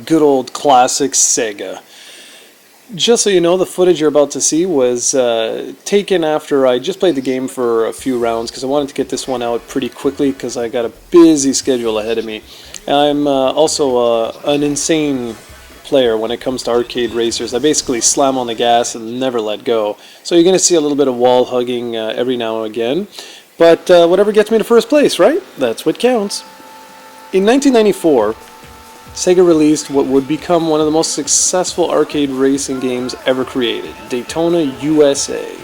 Good old classic Sega. Just so you know, the footage you're about to see was taken after I just played the game for a few rounds because I wanted to get this one out pretty quickly because I got a busy schedule ahead of me. I'm also an insane player when it comes to arcade racers. I basically slam on the gas and never let go. So you're going to see a little bit of wall hugging every now and again. But whatever gets me to first place, right? That's what counts. In 1994, Sega released what would become one of the most successful arcade racing games ever created, Daytona USA.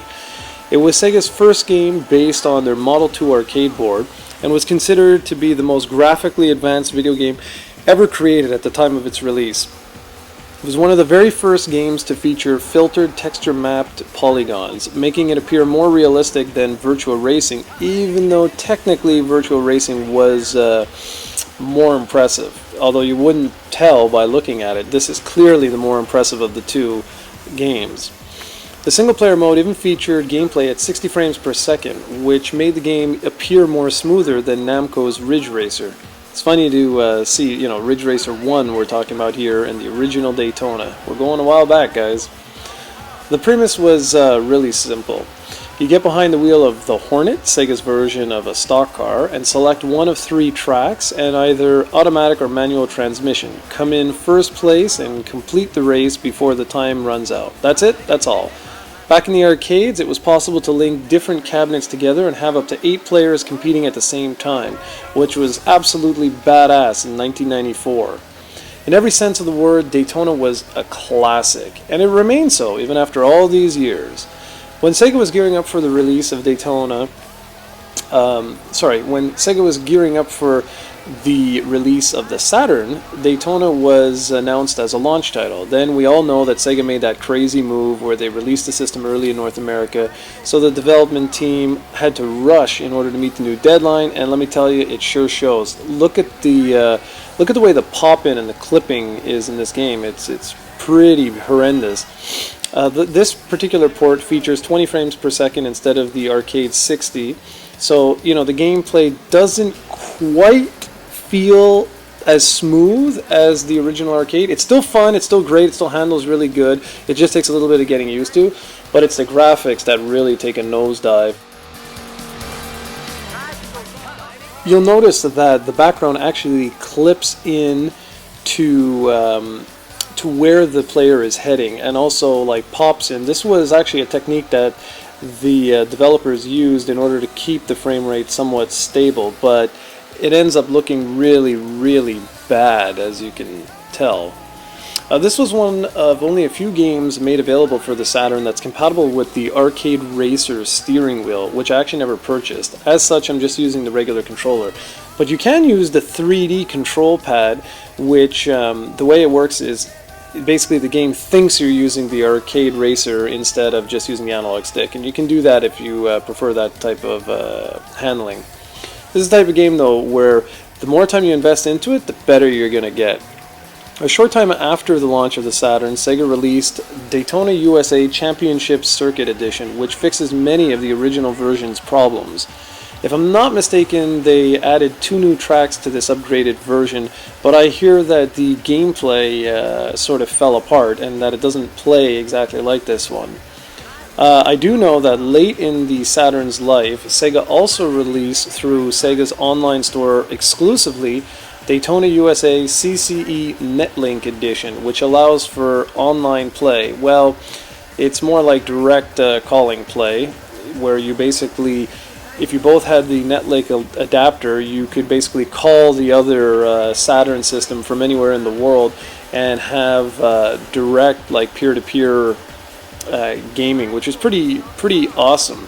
It was Sega's first game based on their Model 2 arcade board and was considered to be the most graphically advanced video game ever created at the time of its release. It was one of the very first games to feature filtered texture-mapped polygons, making it appear more realistic than virtual racing, even though technically virtual racing was more impressive. Although you wouldn't tell by looking at it, this is clearly the more impressive of the two games. The single-player mode even featured gameplay at 60 frames per second, which made the game appear more smoother than Namco's Ridge Racer. It's funny to see, you know, Ridge Racer 1 we're talking about here and the original Daytona. We're going a while back, guys. The premise was really simple. You get behind the wheel of the Hornet, Sega's version of a stock car, and select one of 3 tracks and either automatic or manual transmission. Come in first place and complete the race before the time runs out. That's it, that's all. Back in the arcades, it was possible to link different cabinets together and have up to 8 players competing at the same time, which was absolutely badass in 1994. In every sense of the word, Daytona was a classic, and it remains so even after all these years. When Sega was gearing up for the release of Daytona, when Sega was gearing up for the release of the Saturn, Daytona was announced as a launch title. Then we all know that Sega made that crazy move where they released the system early in North America, so the development team had to rush in order to meet the new deadline, and let me tell you, it sure shows. Look at the way the pop-in and the clipping is in this game. It's pretty horrendous. This particular port features 20 frames per second instead of the arcade 60, so you know the gameplay doesn't quite feel as smooth as the original arcade. It's still fun, it's still great, it still handles really good. It just takes a little bit of getting used to, but it's the graphics that really take a nosedive. You'll notice that the background actually clips in to where the player is heading, and also like pops in. This was actually a technique that the developers used in order to keep the frame rate somewhat stable, but it ends up looking really, really bad, as you can tell. This was one of only a few games made available for the Saturn that's compatible with the Arcade Racer steering wheel, which I actually never purchased. As such, I'm just using the regular controller. But you can use the 3D control pad, which the way it works is basically the game thinks you're using the Arcade Racer instead of just using the analog stick, and you can do that if you prefer that type of handling. This is the type of game, though, where the more time you invest into it, the better you're going to get. A short time after the launch of the Saturn, Sega released Daytona USA Championship Circuit Edition, which fixes many of the original version's problems. If I'm not mistaken, they added 2 new tracks to this upgraded version, but I hear that the gameplay sort of fell apart and that it doesn't play exactly like this one. I do know that late in the Saturn's life, Sega also released through Sega's online store exclusively Daytona USA CCE NetLink Edition, which allows for online play. Well, it's more like direct calling play, where you basically, if you both had the NetLink adapter, you could basically call the other Saturn system from anywhere in the world and have direct, like, peer-to-peer gaming, which is pretty awesome.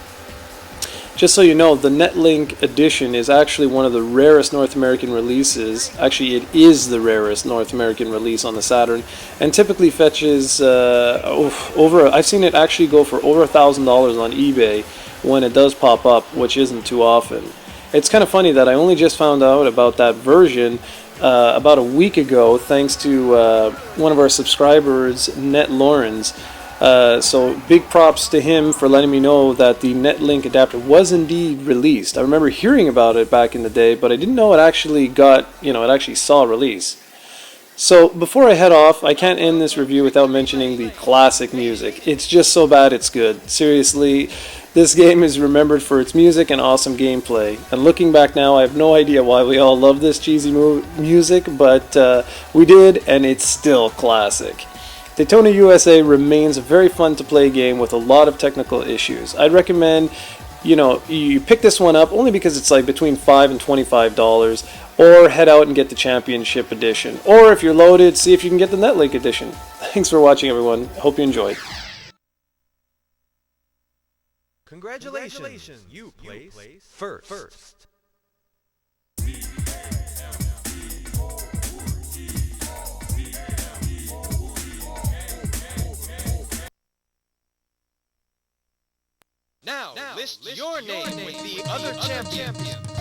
Just so you know, the NetLink Edition is actually one of the rarest North American releases. Actually, it is the rarest North American release on the Saturn, and typically fetches over. I've seen it actually go for over $1,000 on eBay when it does pop up, which isn't too often. It's kind of funny that I only just found out about that version about a week ago, thanks to one of our subscribers, NetLorens. So big props to him for letting me know that the NetLink adapter was indeed released. I remember hearing about it back in the day, but I didn't know it actually got, it actually saw release. So before I head off, I can't end this review without mentioning the classic music. It's just so bad it's good. Seriously, this game is remembered for its music and awesome gameplay. And looking back now, I have no idea why we all love this cheesy music, but we did, and it's still classic. Daytona USA remains a very fun to play game with a lot of technical issues. I'd recommend, you pick this one up only because it's like between $5 and $25, or head out and get the Championship Edition. Or if you're loaded, see if you can get the NetLink Edition. Thanks for watching, everyone. Hope you enjoyed. Congratulations. You place first. Now list your name with the other champions.